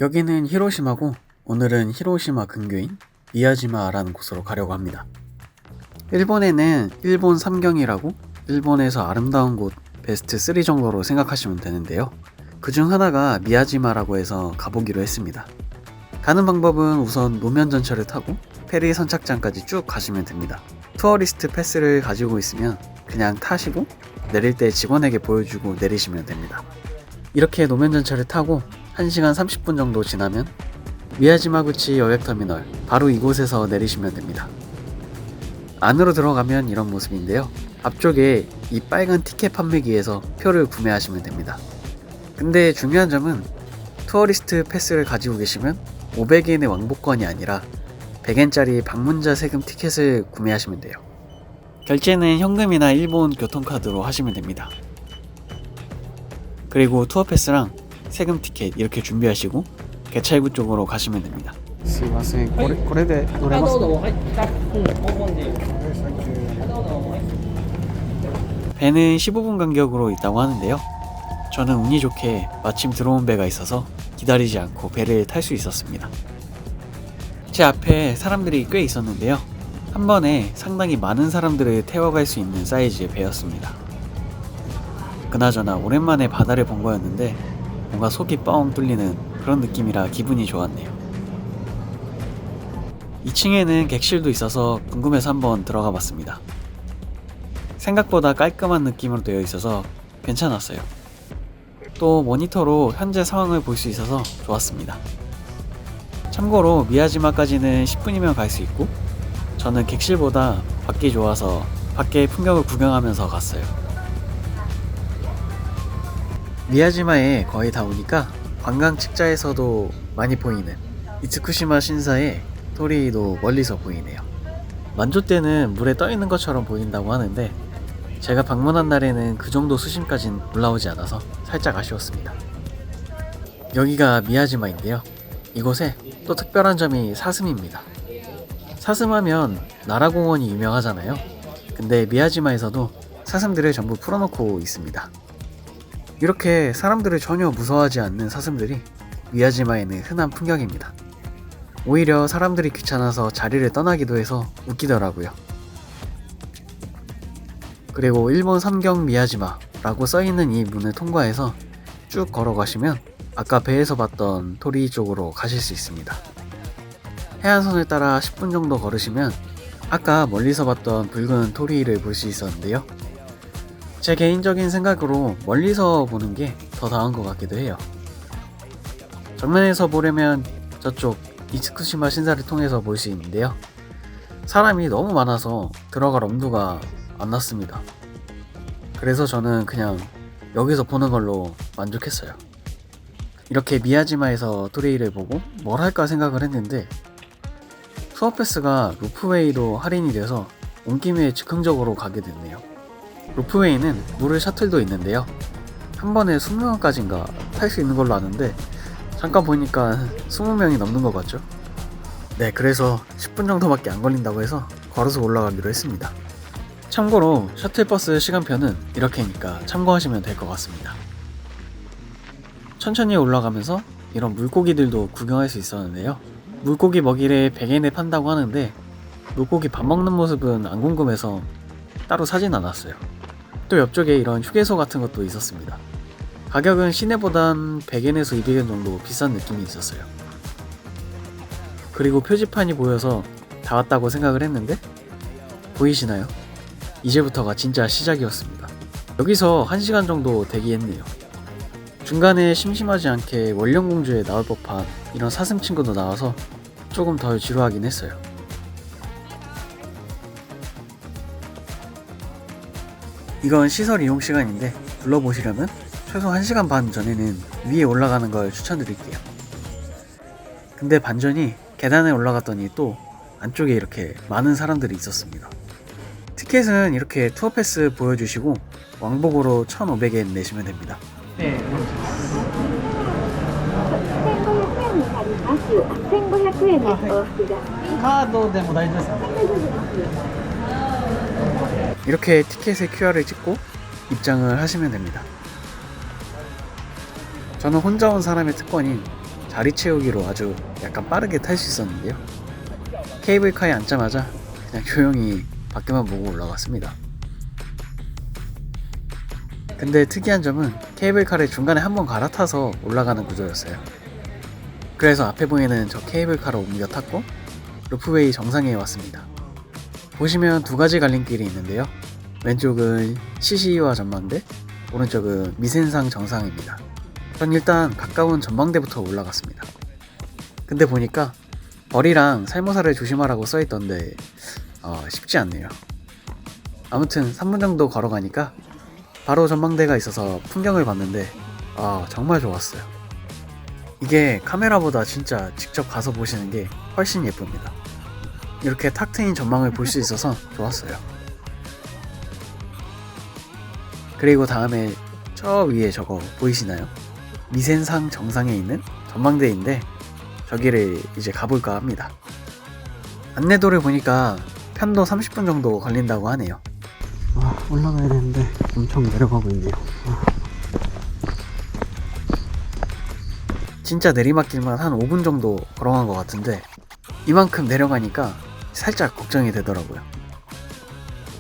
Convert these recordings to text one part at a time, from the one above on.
여기는 히로시마고 오늘은 히로시마 근교인 미야지마라는 곳으로 가려고 합니다. 일본에는 일본 삼경이라고 일본에서 아름다운 곳 베스트 3 정도로 생각하시면 되는데요. 그중 하나가 미야지마라고 해서 가보기로 했습니다. 가는 방법은 우선 노면 전철을 타고 페리 선착장까지 쭉 가시면 됩니다. 투어리스트 패스를 가지고 있으면 그냥 타시고 내릴 때 직원에게 보여주고 내리시면 됩니다. 이렇게 노면 전철을 타고 1시간 30분 정도 지나면 미야지마구치 여객터미널 바로 이곳에서 내리시면 됩니다. 안으로 들어가면 이런 모습인데요. 앞쪽에 이 빨간 티켓 판매기에서 표를 구매하시면 됩니다. 근데 중요한 점은 투어리스트 패스를 가지고 계시면 500엔의 왕복권이 아니라 100엔짜리 방문자 세금 티켓을 구매하시면 돼요. 결제는 현금이나 일본 교통카드로 하시면 됩니다. 그리고 투어 패스랑 세금 티켓 이렇게 준비하시고 개찰구 쪽으로 가시면 됩니다. すいません、これで乗れますか？ 배는 15분 간격으로 있다고 하는데요. 저는 운이 좋게 마침 들어온 배가 있어서 기다리지 않고 배를 탈 수 있었습니다. 제 앞에 사람들이 꽤 있었는데요. 한 번에 상당히 많은 사람들을 태워갈 수 있는 사이즈의 배였습니다. 그나저나 오랜만에 바다를 본 거였는데 뭔가 속이 뻥 뚫리는 그런 느낌이라 기분이 좋았네요. 2층에는 객실도 있어서 궁금해서 한번 들어가 봤습니다. 생각보다 깔끔한 느낌으로 되어 있어서 괜찮았어요. 또 모니터로 현재 상황을 볼 수 있어서 좋았습니다. 참고로 미야지마까지는 10분이면 갈 수 있고 저는 객실보다 밖이 좋아서 밖의 풍경을 구경하면서 갔어요. 미야지마에 거의 다 오니까 관광 책자에서도 많이 보이는 이츠쿠시마 신사의 토리도 멀리서 보이네요. 만조 때는 물에 떠 있는 것처럼 보인다고 하는데 제가 방문한 날에는 그 정도 수심까진 올라오지 않아서 살짝 아쉬웠습니다. 여기가 미야지마인데요. 이곳에 또 특별한 점이 사슴입니다. 사슴하면 나라공원이 유명하잖아요. 근데 미야지마에서도 사슴들을 전부 풀어놓고 있습니다. 이렇게 사람들을 전혀 무서워하지 않는 사슴들이 미야지마에는 흔한 풍경입니다. 오히려 사람들이 귀찮아서 자리를 떠나기도 해서 웃기더라고요. 그리고 일본 삼경 미야지마라고 써있는 이 문을 통과해서 쭉 걸어가시면 아까 배에서 봤던 토리 쪽으로 가실 수 있습니다. 해안선을 따라 10분 정도 걸으시면 아까 멀리서 봤던 붉은 토리를 볼 수 있었는데요. 제 개인적인 생각으로 멀리서 보는 게 더 나은 것 같기도 해요. 정면에서 보려면 저쪽 이츠쿠시마 신사를 통해서 볼 수 있는데요. 사람이 너무 많아서 들어갈 엄두가 안 났습니다. 그래서 저는 그냥 여기서 보는 걸로 만족했어요. 이렇게 미야지마에서 토리를 보고 뭘 할까 생각을 했는데 투어패스가 루프웨이로 할인이 돼서 온 김에 즉흥적으로 가게 됐네요. 루프웨이는 물을 셔틀도 있는데요. 한 번에 20명까지인가 탈 수 있는 걸로 아는데 잠깐 보니까 20명이 넘는 것 같죠? 네, 그래서 10분 정도밖에 안 걸린다고 해서 걸어서 올라가기로 했습니다. 참고로 셔틀버스 시간표는 이렇게니까 참고하시면 될 것 같습니다. 천천히 올라가면서 이런 물고기들도 구경할 수 있었는데요. 물고기 먹이를 100엔에 판다고 하는데 물고기 밥 먹는 모습은 안 궁금해서 따로 사진 않았어요. 또 옆쪽에 이런 휴게소 같은 것도 있었습니다. 가격은 시내보단 100엔에서 200엔 정도 비싼 느낌이 있었어요. 그리고 표지판이 보여서 다 왔다고 생각을 했는데 보이시나요? 이제부터가 진짜 시작이었습니다. 여기서 1시간 정도 대기했네요. 중간에 심심하지 않게 원령공주에 나올 법한 이런 사슴 친구도 나와서 조금 덜 지루하긴 했어요. 이건 시설 이용 시간인데 둘러보시려면 최소 1시간 반 전에는 위에 올라가는 걸 추천드릴게요. 근데 반전이 계단에 올라갔더니 또 안쪽에 이렇게 많은 사람들이 있었습니다. 티켓은 이렇게 투어패스 보여주시고 왕복으로 1,500엔 내시면 됩니다. 네. 1500円になります。1500円です。往復が。 카드でも大丈夫ですか？ 이렇게 티켓에 QR을 찍고 입장을 하시면 됩니다. 저는 혼자 온 사람의 특권인 자리 채우기로 아주 약간 빠르게 탈 수 있었는데요. 케이블카에 앉자마자 그냥 조용히 밖에만 보고 올라갔습니다. 근데 특이한 점은 케이블카를 중간에 한번 갈아타서 올라가는 구조였어요. 그래서 앞에 보이는 저 케이블카로 옮겨 탔고 루프웨이 정상에 왔습니다. 보시면 두 가지 갈림길이 있는데요. 왼쪽은 시시이와 전망대, 오른쪽은 미센상 정상입니다. 전 일단 가까운 전망대부터 올라갔습니다. 근데 보니까 벌이랑 살모사를 조심하라고 써있던데 쉽지 않네요. 아무튼 3분 정도 걸어가니까 바로 전망대가 있어서 풍경을 봤는데 정말 좋았어요. 이게 카메라보다 진짜 직접 가서 보시는 게 훨씬 예쁩니다. 이렇게 탁 트인 전망을 볼 수 있어서 좋았어요. 그리고 다음에 저 위에 저거 보이시나요? 미센상 정상에 있는 전망대인데 저기를 이제 가볼까 합니다. 안내도를 보니까 편도 30분 정도 걸린다고 하네요. 올라가야 되는데 엄청 내려가고 있네요. 진짜 내리막길만 한 5분 정도 걸어간 것 같은데 이만큼 내려가니까 살짝 걱정이 되더라고요.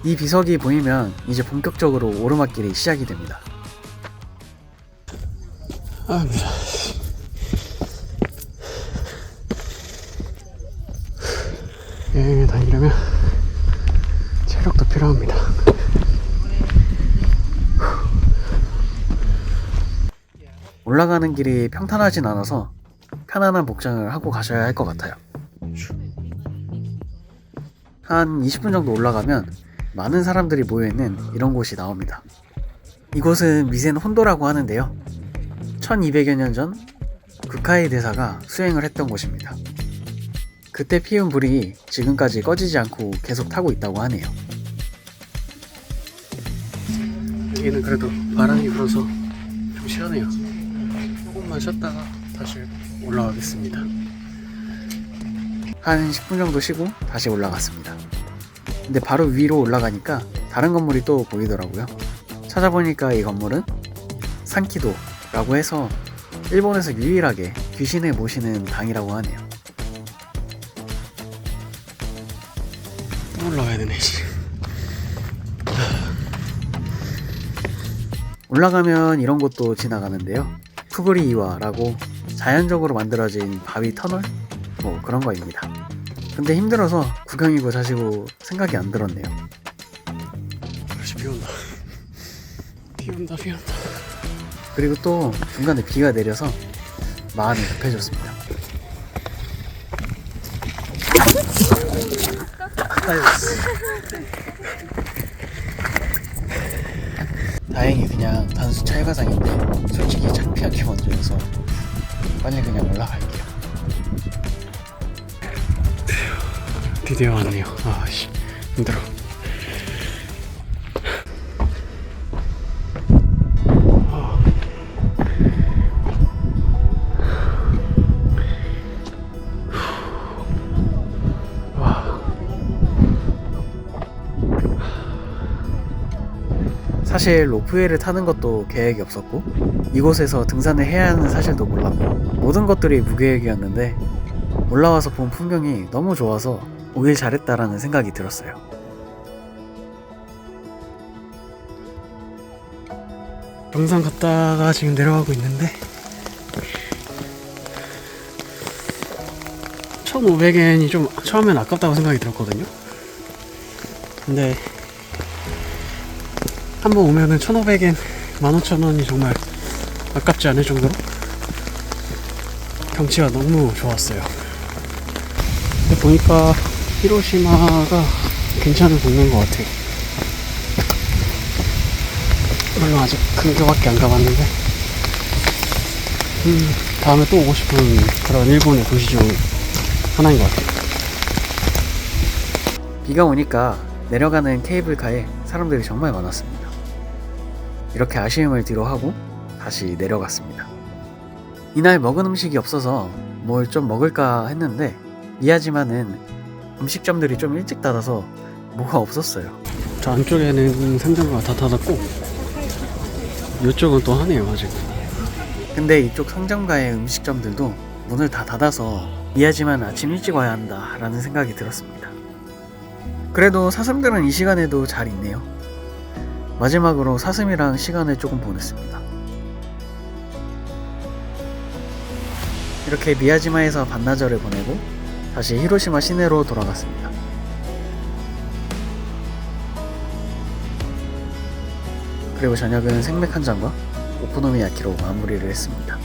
이 비석이 보이면 이제 본격적으로 오르막길이 시작이 됩니다. 미라. 여행을 다니려면 체력도 필요합니다. 올라가는 길이 평탄하진 않아서 편안한 복장을 하고 가셔야 할 것 같아요. 한 20분 정도 올라가면 많은 사람들이 모여있는 이런 곳이 나옵니다. 이곳은 미센 혼도라고 하는데요. 1200여 년 전 구카이 대사가 수행을 했던 곳입니다. 그때 피운 불이 지금까지 꺼지지 않고 계속 타고 있다고 하네요. 여기는 그래도 바람이 불어서 좀 시원해요. 조금만 쉬었다가 다시 올라가겠습니다. 한 10분 정도 쉬고 다시 올라갔습니다. 근데 바로 위로 올라가니까 다른 건물이 또 보이더라고요. 찾아보니까 이 건물은 산키도라고 해서 일본에서 유일하게 귀신을 모시는 당이라고 하네요. 또 올라가야 되네. 올라가면 이런 곳도 지나가는데요. 푸구리이와라고 자연적으로 만들어진 바위 터널? 뭐 그런 거입니다. 근데 힘들어서 구경이고 자시고 생각이 안 들었네요. 다시 비 온다. 비 온다. 그리고 또 중간에 비가 내려서 마음이 급해졌습니다. 다행히 그냥 단수 찰가상인데 솔직히 창피하게 먼저여서 빨리 그냥 올라갈게요. 드디어 왔네요. 힘들어. 사실 로프웨이를 타는 것도 계획이 없었고 이곳에서 등산을 해야 하는 사실도 몰랐고 모든 것들이 무계획이었는데 올라와서 본 풍경이 너무 좋아서 오길 잘했다라는 생각이 들었어요. 정상 갔다가 지금 내려가고 있는데 1,500엔이 좀 처음엔 아깝다고 생각이 들었거든요. 근데 한번 오면은 1,500엔, 15,000원이 정말 아깝지 않을 정도로 경치가 너무 좋았어요. 근데 보니까 히로시마가 괜찮은 동네인 것 같아요. 물론 아직 근교밖에 안 가봤는데 다음에 또 오고 싶은 그런 일본의 도시 중 하나인 것 같아요. 비가 오니까 내려가는 케이블카에 사람들이 정말 많았습니다. 이렇게 아쉬움을 뒤로하고 다시 내려갔습니다. 이날 먹은 음식이 없어서 뭘 좀 먹을까 했는데 미야지마는 음식점들이 좀 일찍 닫아서 뭐가 없었어요. 저 안쪽에는 상점가 다 닫았고 이쪽은 또 하네요 아직. 근데 이쪽 상점가의 음식점들도 문을 다 닫아서 미야지마는 아침 일찍 와야 한다 라는 생각이 들었습니다. 그래도 사슴들은 이 시간에도 잘 있네요. 마지막으로 사슴이랑 시간을 조금 보냈습니다. 이렇게 미야지마에서 반나절을 보내고 다시 히로시마 시내로 돌아갔습니다. 그리고 저녁은 생맥 한 잔과 오코노미야키로 마무리를 했습니다.